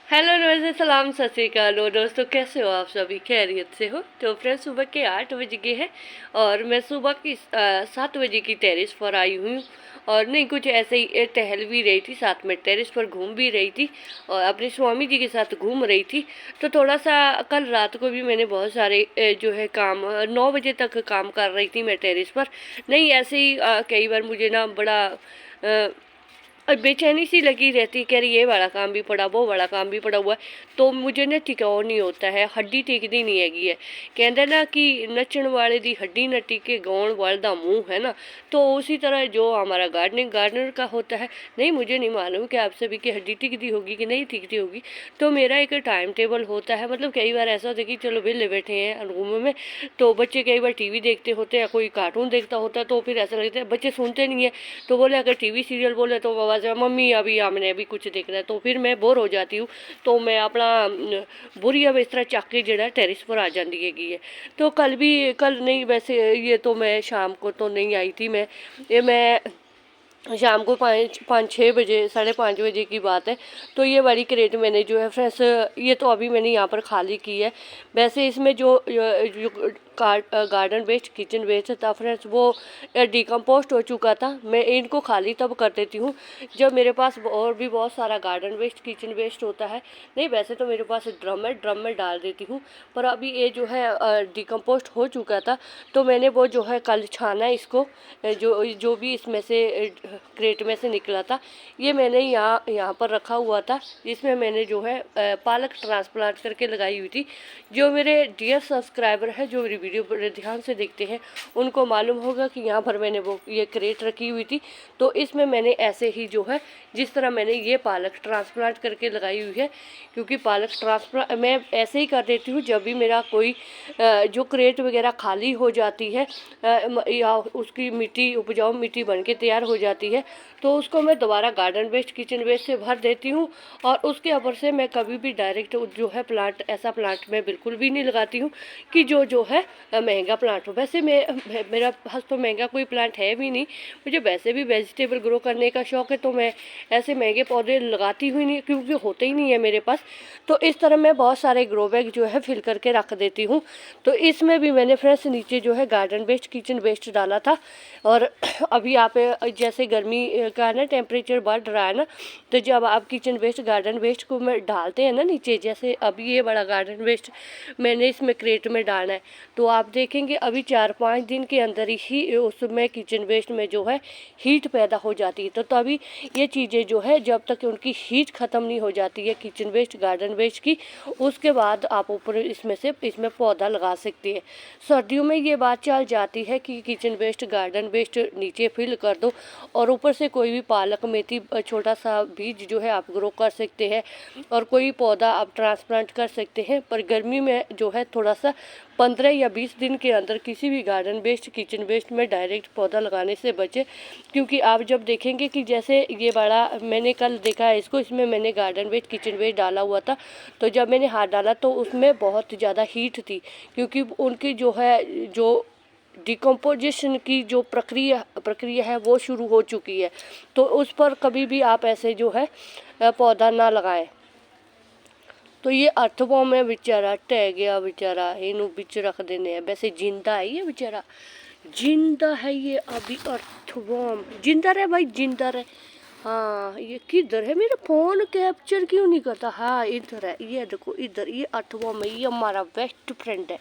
Hello नमस्ते सलाम सत श्रीकाल। और दोस्तों कैसे हो आप सभी, खैरियत से हो? तो फ्रेंड्स सुबह के 8 बज गए हैं और मैं सुबह की 7 बजे की टेरेस पर आई हूँ। और नहीं, कुछ ऐसे ही टहल भी रही थी, साथ में टेरेस पर घूम भी रही थी और अपने स्वामी जी के साथ घूम रही थी। तो थोड़ा सा कल रात को भी मैंने बहुत सारे जो है काम 9 बजे तक काम कर रही थी मैं टेरेस पर। नहीं, ऐसे ही कई बार मुझे ना बड़ा और बेचैनी सी लगी रहती, कह रही ये वाला काम भी पड़ा, वो वाला काम भी पड़ा हुआ है। तो मुझे ना टिकाऊ नहीं होता है, हड्डी टिकदी नहीं हैगी है। कहते ना कि नचण वाले दी हड्डी न टिके, गाउण वाले दा मुंह, है ना। तो उसी तरह जो हमारा गार्डनर का होता है। नहीं, मुझे नहीं मालूम कि आप सभी की हड्डी टिकती होगी कि नहीं टिकती होगी। तो मेरा एक टाइम टेबल होता है। मतलब कई बार ऐसा होता है कि चलो विले बैठे हैं रूम में, तो बच्चे कई बार टीवी देखते होते हैं, कोई कार्टून देखता होता है, तो फिर ऐसा लगता है बच्चे सुनते नहीं है। तो बोले अगर टीवी सीरियल बोले तो आवाज़ मम्मी अभी हमने अभी कुछ देखना है। तो फिर मैं बोर हो जाती हूँ, तो मैं अपना बुरिया बिस्तरा चक के जड़ा टेरिस पर आ जाती है। तो कल नहीं, वैसे ये तो मैं शाम को तो नहीं आई थी। मैं शाम को 5-6 बजे, 5:30 बजे की बात है। तो ये वाली क्रेट मैंने जो है फ्रेंड्स, ये तो अभी मैंने यहाँ पर खाली की है। वैसे इसमें जो गार्डन वेस्ट, किचन वेस्ट था फ्रेंड्स, वो डिकम्पोस्ट हो चुका था। मैं इनको खाली तब कर देती हूँ जब मेरे पास और भी बहुत सारा गार्डन वेस्ट, किचन वेस्ट होता है। नहीं, वैसे तो मेरे पास ड्रम में डाल देती हूँ, पर अभी ये जो है डिकम्पोस्ट हो चुका था। तो मैंने वो जो है कल छाना इसको, जो भी इसमें से क्रेट में से निकला था, ये मैंने यहाँ पर रखा हुआ था। इसमें मैंने जो है पालक ट्रांसप्लांट करके लगाई हुई थी। जो मेरे डियर सब्सक्राइबर है, जो मेरी वीडियो बड़े ध्यान से देखते हैं, उनको मालूम होगा कि यहाँ पर मैंने वो ये क्रेट रखी हुई थी। तो इसमें मैंने ऐसे ही जो है, जिस तरह मैंने ये पालक ट्रांसप्लांट करके लगाई हुई है, क्योंकि पालक ट्रांसप्लांट मैं ऐसे ही कर देती हूँ जब भी मेरा कोई जो क्रेट वगैरह खाली हो जाती है या उसकी मिट्टी उपजाऊ मिट्टी बन के तैयार हो जाती है, तो उसको मैं दोबारा गार्डन वेस्ट, किचन वेस्ट से भर देती हूँ। और उसके ऊपर से मैं कभी भी डायरेक्ट जो है प्लांट, ऐसा प्लांट मैं बिल्कुल भी नहीं लगाती हूँ कि जो है महंगा प्लांट हो। वैसे मेरा पास तो महंगा कोई प्लांट है भी नहीं। मुझे वैसे भी वेजिटेबल ग्रो करने का शौक़ है, तो मैं ऐसे महंगे पौधे लगाती हुई नहीं, क्योंकि होते ही नहीं है मेरे पास। तो इस तरह मैं बहुत सारे ग्रो बैग जो है फिल करके रख देती हूँ। तो इसमें भी मैंने फ्रेंड्स नीचे जो है गार्डन वेस्ट, किचन वेस्ट डाला था। और अभी आप जैसे गर्मी का ना टेम्परेचर बढ़ रहा है ना, तो जब आप किचन वेस्ट, गार्डन वेस्ट को में डालते हैं ना नीचे, जैसे अभी ये बड़ा गार्डन वेस्ट मैंने इसमें क्रेट में डालना है, तो आप देखेंगे अभी 4-5 दिन के अंदर ही उसमें किचन वेस्ट में जो है हीट पैदा हो जाती है। तो तभी ये चीज़ें जो है, जब तक उनकी हीट ख़त्म नहीं हो जाती है किचन वेस्ट, गार्डन वेस्ट की, उसके बाद आप ऊपर इसमें पौधा लगा सकते हैं। सर्दियों में ये बात चल जाती है कि किचन वेस्ट, गार्डन वेस्ट नीचे फिल कर दो और ऊपर से कोई भी पालक, मेथी, छोटा सा बीज जो है आप ग्रो कर सकते हैं और कोई पौधा आप ट्रांसप्लांट कर सकते हैं। पर गर्मी में जो है थोड़ा सा 15 या 20 दिन के अंदर किसी भी गार्डन वेस्ट, किचन वेस्ट में डायरेक्ट पौधा लगाने से बचे। क्योंकि आप जब देखेंगे कि जैसे ये बड़ा मैंने कल देखा है इसको, इसमें मैंने गार्डन वेस्ट, किचन वेस्ट डाला हुआ था। तो जब मैंने हाथ डाला तो उसमें बहुत ज़्यादा हीट थी, क्योंकि उनकी जो है जो डिकम्पोजिशन की जो प्रक्रिया है वो शुरू हो चुकी है। तो उस पर कभी भी आप ऐसे जो है पौधा ना लगाएं। तो ये अर्थवॉर्म है बेचारा, टह गया बेचारा, इनू बिच रख देने हैं। वैसे जिंदा है ये बेचारा, जिंदा है ये अभी। अर्थवॉर्म जिंदा रहे भाई, जिंदा रहे। हाँ, ये किधर है? मेरा फ़ोन कैप्चर क्यों नहीं करता? हाँ, इधर है, ये देखो इधर, ये अर्थवॉर्म है, ये हमारा बेस्ट फ्रेंड है।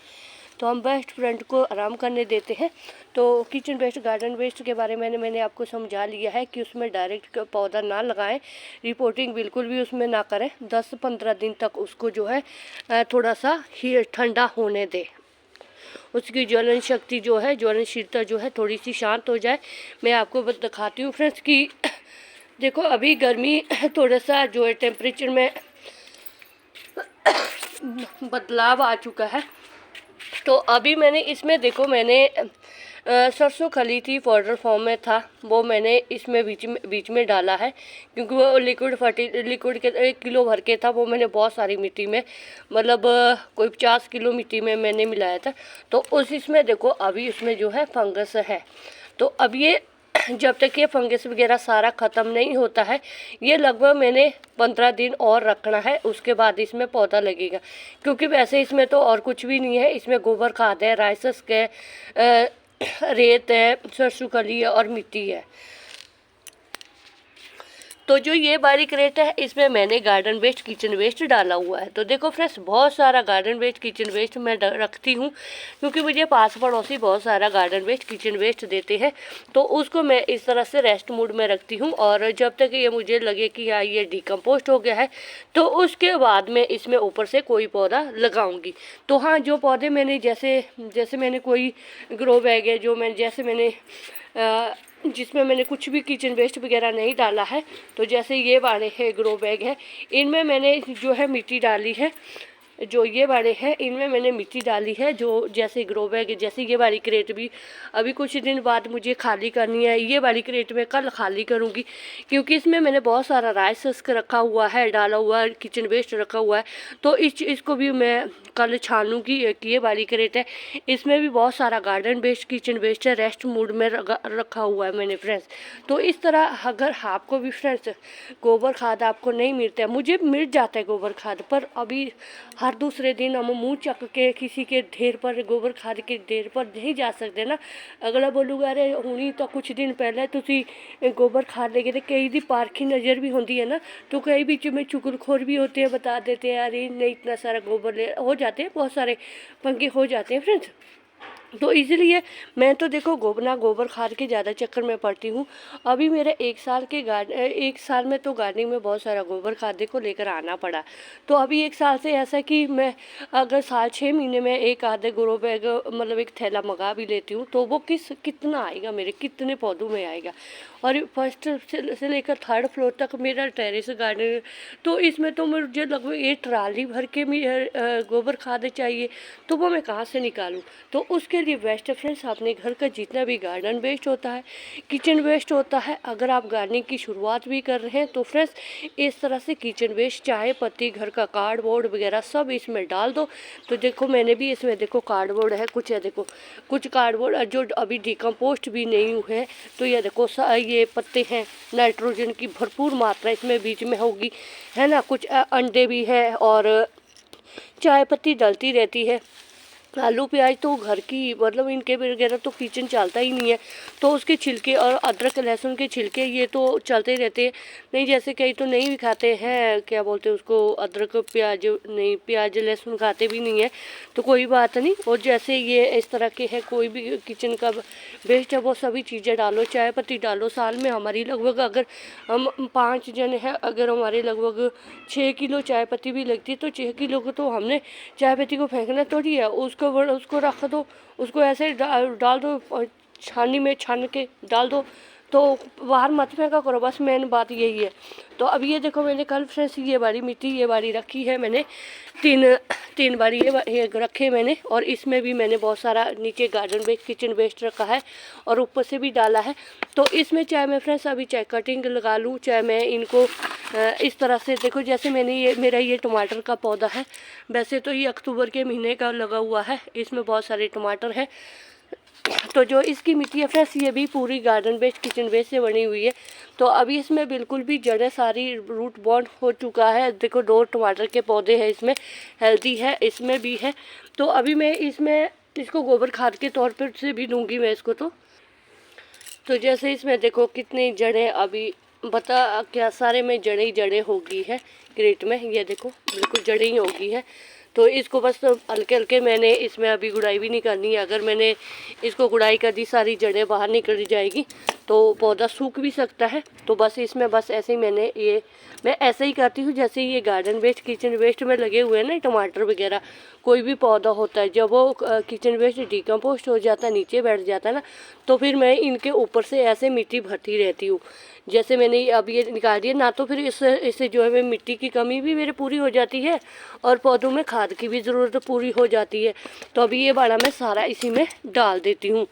तो हम बेस्ट फ्रेंड को आराम करने देते हैं। तो किचन वेस्ट, गार्डन वेस्ट के बारे में मैंने आपको समझा लिया है कि उसमें डायरेक्ट पौधा ना लगाएं, रिपोर्टिंग बिल्कुल भी उसमें ना करें। 10-15 दिन तक उसको जो है थोड़ा सा ही ठंडा होने दें, उसकी ज्वलन शक्ति जो है, ज्वलनशीलता जो है थोड़ी सी शांत हो जाए। मैं आपको दिखाती हूँ फ्रेंड्स कि देखो अभी गर्मी थोड़ा सा जो है टेम्परेचर में बदलाव आ चुका है। तो अभी मैंने इसमें देखो, मैंने सरसों खली थी, पाउडर फॉर्म में था, वो मैंने इसमें बीच में डाला है, क्योंकि वो लिक्विड के 1 किलो भर के था। वो मैंने बहुत सारी मिट्टी में, मतलब कोई 50 किलो मिट्टी में मैंने मिलाया था। तो इसमें देखो अभी इसमें जो है फंगस है। तो अब ये जब तक ये फंगस वगैरह सारा ख़त्म नहीं होता है, ये लगभग मैंने 15 दिन और रखना है, उसके बाद इसमें पौधा लगेगा। क्योंकि वैसे इसमें तो और कुछ भी नहीं है, इसमें गोबर खाद है, राइसस के रेत है, सरसों खली है और मिट्टी है। तो जो ये बारीक रेत है, इसमें मैंने गार्डन वेस्ट, किचन वेस्ट डाला हुआ है। तो देखो फ्रेंड्स, बहुत सारा गार्डन वेस्ट, किचन वेस्ट मैं रखती हूँ, क्योंकि मुझे पास पड़ोसी बहुत सारा गार्डन वेस्ट, किचन वेस्ट देते हैं। तो उसको मैं इस तरह से रेस्ट मूड में रखती हूँ, और जब तक ये मुझे लगे कि हाँ ये डिकम्पोस्ट हो गया है, तो उसके बाद मैं इसमें ऊपर से कोई पौधा लगाऊंगी। तो हाँ, जो पौधे मैंने जैसे मैंने कोई ग्रो बैग है जो मैं जैसे मैंने जिसमें मैंने कुछ भी किचन वेस्ट वगैरह नहीं डाला है, तो जैसे ये वाले है ग्रो बैग है, इनमें मैंने जो है मिट्टी डाली है। जो ये वाले हैं, इनमें मैंने मिट्टी डाली है। जो जैसे ग्रो बैग, जैसे ये वाली क्रेट भी अभी कुछ दिन बाद मुझे खाली करनी है। ये वाली क्रेट मैं कल खाली करूँगी, क्योंकि इसमें मैंने बहुत सारा राइस रखा हुआ है, डाला हुआ है, किचन वेस्ट रखा हुआ है। तो इसको भी मैं कल छानूँगी। एक ये वाली क्रेट है, इसमें भी बहुत सारा गार्डन वेस्ट, किचन वेस्ट है, रेस्ट मूड में रखा हुआ है मैंने फ्रेंड्स। तो इस तरह अगर आपको भी फ्रेंड्स गोबर खाद आपको नहीं मिलता है, मुझे मिल जाता है गोबर खाद, पर अभी हर दूसरे दिन हम मुंह चक के किसी के ढेर पर, गोबर खाद के ढेर पर नहीं जा सकते ना। अगला बोलूगा अरे हुणी तो कुछ दिन पहले तुसी गोबर खाद लेके, तो कई दी पारखी नज़र भी होती है ना, तो कई बीच में चुगलखोर भी होते हैं, बता देते हैं अरे नहीं इतना सारा गोबर ले हो जाते हैं, बहुत सारे पंगे हो जाते हैं फ्रेंड्स। तो इसलिए मैं तो देखो गोबर खाद के ज़्यादा चक्कर में पड़ती हूँ। अभी मेरे 1 साल में तो गार्डनिंग में बहुत सारा गोबर खाद को लेकर आना पड़ा। तो अभी 1 साल से ऐसा कि मैं अगर साल 6 महीने में एक आधे ग्रो बैग, मतलब एक थैला मंगा भी लेती हूँ, तो वो कितना आएगा, मेरे कितने पौधों में आएगा। और फर्स्ट से लेकर 3rd फ्लोर तक मेरा टेरेस गार्डन, तो इसमें तो मुझे लगभग 1 ट्राली भर के गोबर खाद चाहिए। तो वो मैं कहाँ से निकालूँ? तो उसके लिए बेस्ट फ्रेंड्स, अपने घर का जितना भी गार्डन वेस्ट होता है, किचन वेस्ट होता है, अगर आप गार्डनिंग की शुरुआत भी कर रहे हैं, तो फ्रेंड्स इस तरह से किचन वेस्ट, चाय पत्ती, घर का कार्डबोर्ड वगैरह सब इसमें डाल दो। तो देखो मैंने भी इसमें देखो कार्डबोर्ड है कुछ, है देखो कुछ कार्डबोर्ड जो अभी डिकम्पोस्ट भी नहीं हुए हैं। तो ये देखो ये पत्ते हैं, नाइट्रोजन की भरपूर मात्रा इसमें बीच में होगी, है ना। कुछ अंडे भी है, और चाय पत्ती डलती रहती है। आलू प्याज तो घर की, मतलब इनके वगैरह तो किचन चलता ही नहीं है, तो उसके छिलके और अदरक लहसुन के छिलके ये तो चलते रहते हैं। नहीं जैसे कई तो नहीं भी खाते हैं, क्या बोलते हैं उसको, अदरक प्याज नहीं, प्याज लहसुन खाते भी नहीं है, तो कोई बात नहीं। और जैसे ये इस तरह के है, कोई भी किचन का वेस्ट है वो सभी चीज़ें डालो, चाय पत्ती डालो। साल में हमारी लगभग, अगर हम 5 जन है, अगर हमारे लगभग 6 किलो चाय पत्ती भी लगती है, तो 6 किलो को तो हमने चाय पत्ती को फेंकना थोड़ी है, उसको रख दो, उसको ऐसे डाल दो, छानी में छान के डाल दो, तो बाहर मत फेंका करो, बस मेन बात यही है। तो अब ये देखो मैंने कल फ्रेंड्स ये वाली मिट्टी, ये वाली रखी है मैंने, तीन बारी ये रखे मैंने, और इसमें भी मैंने बहुत सारा नीचे गार्डन वेस्ट, किचन वेस्ट रखा है, और ऊपर से भी डाला है। तो इसमें चाहे मैं फ्रेंड्स अभी चाहे कटिंग लगा लूँ, चाहे मैं इनको इस तरह से देखो, जैसे मैंने मेरा ये टमाटर का पौधा है, वैसे तो ये अक्टूबर के महीने का लगा हुआ है, इसमें बहुत सारे टमाटर हैं। तो जो इसकी मिट्टी है फ्रेंड्स, ये भी पूरी गार्डन वेस्ट, किचन वेस्ट से बनी हुई है। तो अभी इसमें बिल्कुल भी जड़ें सारी रूट बॉन्ड हो चुका है। देखो 2 टमाटर के पौधे हैं इसमें, हेल्दी है, इसमें भी है। तो अभी मैं इसको गोबर खाद के तौर पर से भी दूंगी मैं इसको। तो जैसे इसमें देखो कितनी जड़ें, अभी बता क्या, सारे में जड़ें होगी है क्रेट में, ये देखो बिल्कुल जड़ें ही होगी है। तो इसको बस हल्के हल्के मैंने इसमें अभी गुड़ाई भी नहीं करनी है। अगर मैंने इसको गुड़ाई कर दी, सारी जड़ें बाहर निकल जाएगी, तो पौधा सूख भी सकता है। तो बस इसमें बस ऐसे ही मैं ऐसे ही करती हूँ, जैसे ये गार्डन वेस्ट, किचन वेस्ट में लगे हुए हैं ना टमाटर वगैरह, कोई भी पौधा होता है, जब वो किचन वेस्ट डिकम्पोस्ट हो जाता है, नीचे बैठ जाता है ना, तो फिर मैं इनके ऊपर से ऐसे मिट्टी भरती रहती हूँ। जैसे मैंने अब ये निकाल दिया ना, तो फिर इससे जो है मिट्टी की कमी भी मेरे पूरी हो जाती है, और पौधों में खाद की भी ज़रूरत पूरी हो जाती है। तो अभी ये बाड़ा मैं सारा इसी में डाल देती हूँ,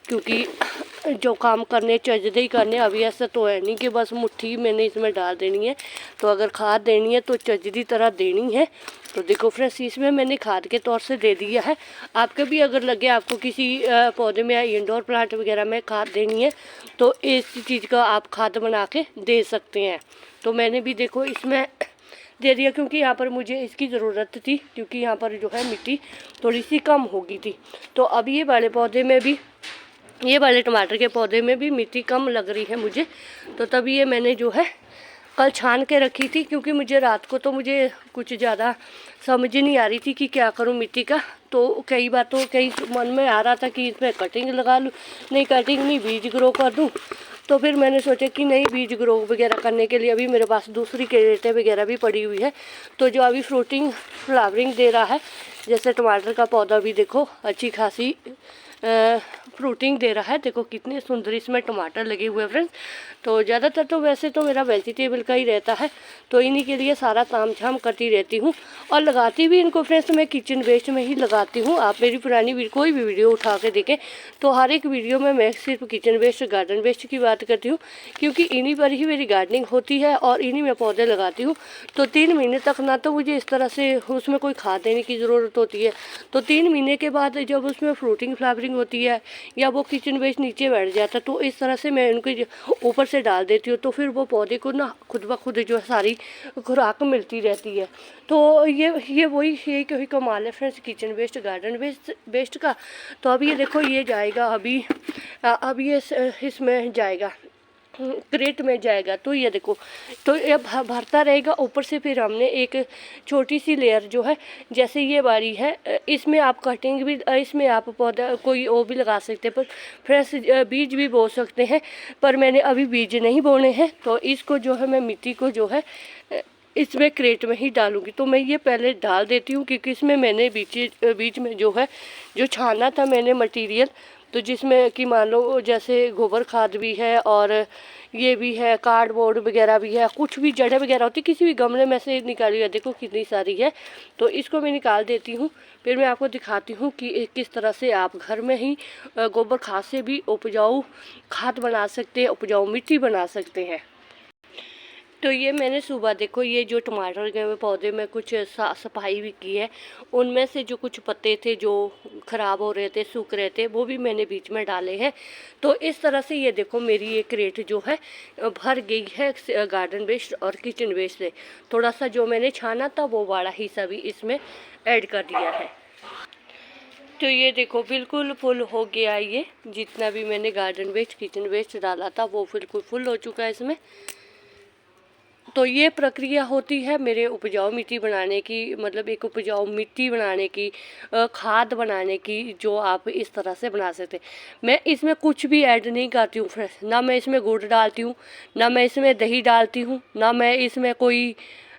क्योंकि जो काम करने चजदे ही करने। अभी ऐसा तो है नहीं कि बस मुट्ठी मैंने इसमें डाल देनी है, तो अगर खाद देनी है तो चजदी तरह देनी है। तो देखो फ्रेंड्स, इसमें मैंने खाद के तौर से दे दिया है। आपके भी अगर लगे आपको किसी पौधे में या इंडोर प्लांट वगैरह में खाद देनी है तो इस चीज़ का आप खाद बना के दे सकते हैं। तो मैंने भी देखो इसमें दे दिया, क्योंकि यहाँ पर मुझे इसकी ज़रूरत थी, क्योंकि यहाँ पर जो है मिट्टी थोड़ी सी कम हो गई थी। तो अब ये वाले पौधे में भी, ये वाले टमाटर के पौधे में भी मिट्टी कम लग रही है मुझे। तो तभी ये मैंने जो है कल छान के रखी थी, क्योंकि मुझे रात को तो मुझे कुछ ज़्यादा समझ नहीं आ रही थी कि क्या करूं मिट्टी का। तो कई बार तो कई मन में आ रहा था कि इसमें कटिंग लगा लूँ, नहीं कटिंग नहीं, बीज ग्रो कर दूं। तो फिर मैंने सोचा कि नहीं, बीज ग्रो वगैरह करने के लिए अभी मेरे पास दूसरी क्रेटें वगैरह भी पड़ी हुई है। तो जो अभी फ्लावरिंग दे रहा है, जैसे टमाटर का पौधा भी देखो अच्छी खासी फ्रूटिंग दे रहा है। देखो कितने सुंदर इसमें टमाटर लगे हुए हैं फ्रेंड्स। तो ज़्यादातर तो वैसे तो मेरा वेजिटेबल का ही रहता है, तो इन्हीं के लिए सारा ताम झाम करती रहती हूँ। और लगाती भी इनको फ्रेंड्स मैं किचन वेस्ट में ही लगाती हूँ। आप मेरी पुरानी कोई भी वीडियो उठा के देखें तो हर एक वीडियो में मैं सिर्फ किचन वेस्ट, गार्डन वेस्ट की बात करती हूँ, क्योंकि इन्हीं पर ही मेरी गार्डनिंग होती है और इन्हीं में पौधे लगाती हूँ। तो 3 महीने तक ना तो मुझे इस तरह से उसमें कोई खाद देने की ज़रूरत होती है। तो 3 महीने के बाद जब उसमें फ्रूटिंग फ्लावरिंग होती है या वो किचन वेस्ट नीचे बैठ जाता है, तो इस तरह से मैं उनके ऊपर से डाल देती हूँ। तो फिर वो पौधे को ना खुद ब खुद जो है सारी खुराक मिलती रहती है। तो ये वही यही कमाल है friends kitchen waste, garden waste का। तो अब ये देखो ये जाएगा, अब ये इसमें जाएगा, क्रेट में जाएगा। तो ये देखो, तो ये भरता रहेगा ऊपर से। फिर हमने एक छोटी सी लेयर जो है, जैसे ये वाली है, इसमें आप कटिंग भी, इसमें आप पौधा कोई वो भी लगा सकते हैं, पर फ्रेश बीज भी बो सकते हैं। पर मैंने अभी बीज नहीं बोने हैं, तो इसको जो है मैं मिट्टी को जो है इसमें क्रेट में ही डालूंगी। तो मैं ये पहले डाल देती हूँ, क्योंकि इसमें मैंने बीच में जो है जो छाना था मैंने मटेरियल, तो जिसमें कि मान लो जैसे गोबर खाद भी है और ये भी है, कार्डबोर्ड वगैरह भी है, कुछ भी जड़ें वगैरह होती किसी भी गमले में से निकाली है, देखो कितनी सारी है। तो इसको मैं निकाल देती हूँ। फिर मैं आपको दिखाती हूँ कि किस तरह से आप घर में ही गोबर खाद से भी उपजाऊ खाद बना सकते हैं, उपजाऊ मिट्टी बना सकते हैं। तो ये मैंने सुबह देखो ये जो टमाटर के पौधे में कुछ सफाई भी की है, उनमें से जो कुछ पत्ते थे जो ख़राब हो रहे थे, सूख रहे थे, वो भी मैंने बीच में डाले हैं। तो इस तरह से ये देखो मेरी ये क्रेट जो है भर गई है गार्डन वेस्ट और किचन वेस्ट से। थोड़ा सा जो मैंने छाना था वो वाला हिस्सा भी इसमें ऐड कर दिया है। तो ये देखो बिल्कुल फुल हो गया ये, जितना भी मैंने गार्डन वेस्ट किचन वेस्ट डाला था वो बिल्कुल फुल हो चुका है इसमें। तो ये प्रक्रिया होती है मेरे उपजाऊ मिट्टी बनाने की, मतलब एक उपजाऊ मिट्टी बनाने की, खाद बनाने की, जो आप इस तरह से बना सकते हैं। मैं इसमें कुछ भी ऐड नहीं करती हूँ फ्रेंड्स, ना मैं इसमें गुड़ डालती हूँ, ना मैं इसमें दही डालती हूँ, ना मैं इसमें कोई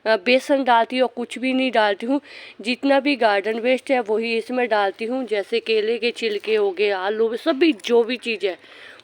बेसन डालती हूँ, कुछ भी नहीं डालती हूँ। जितना भी गार्डन वेस्ट है वही इसमें डालती हूँ, जैसे केले के छिलके हो गए, आलू, सभी जो भी चीज़ है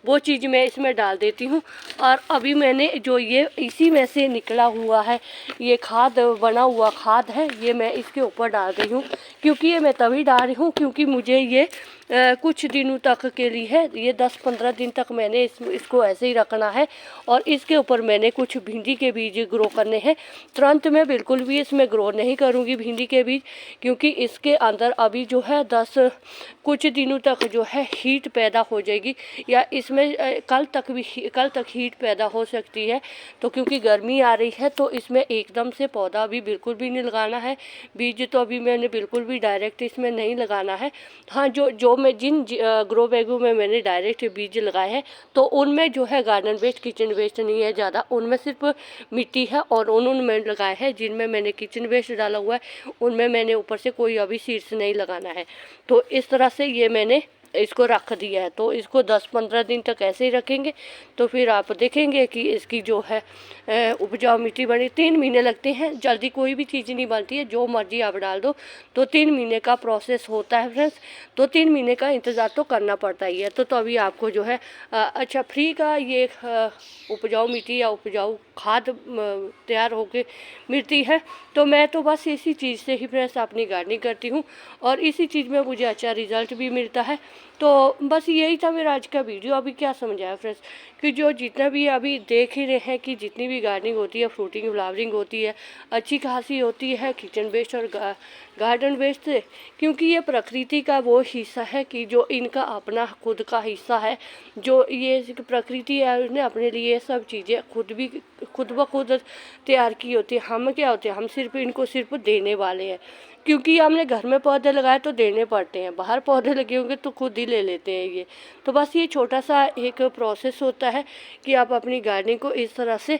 वो चीज़ मैं इसमें डाल देती हूँ। और अभी मैंने जो ये इसी में से निकला हुआ है ये खाद, बना हुआ खाद है, ये मैं इसके ऊपर डाल रही हूँ। क्योंकि ये मैं तभी डाल रही हूँ क्योंकि मुझे ये कुछ दिनों तक के लिए है, ये 10-15 दिन तक मैंने इसको ऐसे ही रखना है। और इसके ऊपर मैंने कुछ भिंडी के बीज ग्रो करने हैं। तुरंत मैं बिल्कुल भी इसमें ग्रो नहीं करूँगी भिंडी के बीज, क्योंकि इसके अंदर अभी जो है कुछ दिनों तक जो है हीट पैदा हो जाएगी, या इसमें कल तक हीट पैदा हो सकती है। तो क्योंकि गर्मी आ रही है तो इसमें एकदम से पौधा अभी बिल्कुल भी नहीं लगाना है, बीज तो अभी मैंने बिल्कुल भी डायरेक्ट इसमें नहीं लगाना है। हाँ, जो मैं जिन ग्रो बैगों में मैंने डायरेक्ट बीज लगाए हैं तो उनमें जो है गार्डन वेस्ट किचन वेस्ट नहीं है ज़्यादा, उनमें सिर्फ मिट्टी है। और उन्होंने मैंने लगाए हैं जिनमें मैंने किचन वेस्ट डाला हुआ है, उनमें मैंने ऊपर से कोई अभी सीड्स नहीं लगाना है। तो इस तरह से ये मैंने इसको रख दिया है। तो इसको 10-15 दिन तक ऐसे ही रखेंगे, तो फिर आप देखेंगे कि इसकी जो है उपजाऊ मिट्टी बनी। 3 महीने लगते हैं, जल्दी कोई भी चीज़ नहीं बनती है, जो मर्जी आप डाल दो। तो 3 महीने का प्रोसेस होता है फ्रेंड्स, तो 3 महीने का इंतज़ार तो करना पड़ता ही है। तो अभी आपको जो है अच्छा फ्री का ये उपजाऊ मिट्टी या उपजाऊ खाद तैयार होके मिलती है। तो मैं तो बस इसी चीज़ से ही फ्रेंड्स अपनी गार्डनिंग करती हूँ और इसी चीज़ में मुझे अच्छा रिज़ल्ट भी मिलता है। तो बस यही था मेरा आज का वीडियो। अभी क्या समझ आया फ्रेंड्स कि जो जितना भी अभी देख ही रहे हैं कि जितनी भी गार्डनिंग होती है, फ्रूटिंग फ्लावरिंग होती है, अच्छी खासी होती है किचन वेस्ट और गार्डन वेस्ट से, क्योंकि ये प्रकृति का वो हिस्सा है कि जो इनका अपना खुद का हिस्सा है। जो ये प्रकृति है उसने अपने लिए सब चीज़ें खुद ब खुद तैयार की होती है। हम क्या होते हैं, हम सिर्फ इनको सिर्फ देने वाले हैं, क्योंकि हमने घर में पौधे लगाए तो देने पड़ते हैं, बाहर पौधे लगे होंगे तो खुद ही ले लेते हैं ये। तो बस ये छोटा सा एक प्रोसेस होता है कि आप अपनी गार्डनिंग को इस तरह से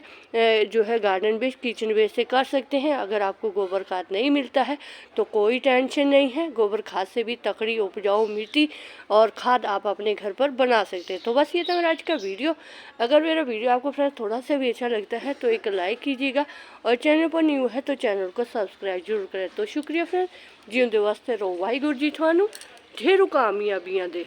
जो है गार्डन वेस्ट किचन वेस्ट से कर सकते हैं। अगर आपको गोबर खाद नहीं मिलता है तो कोई टेंशन नहीं है, गोबर खाद से भी तकड़ी उपजाऊ मिट्टी और खाद आप अपने घर पर बना सकते हैं। तो बस ये था मेरा आज का वीडियो। अगर मेरा वीडियो आपको फ्रेंड्स थोड़ा सा भी अच्छा लगता है तो एक लाइक कीजिएगा, और चैनल पर न्यू है तो चैनल को सब्सक्राइब जरूर करें। तो शुक्रिया फ्रेंड्स, जींदे वास्ते रहो, वाहिगुरू जी थानू ढेरों कामयाबियां दे।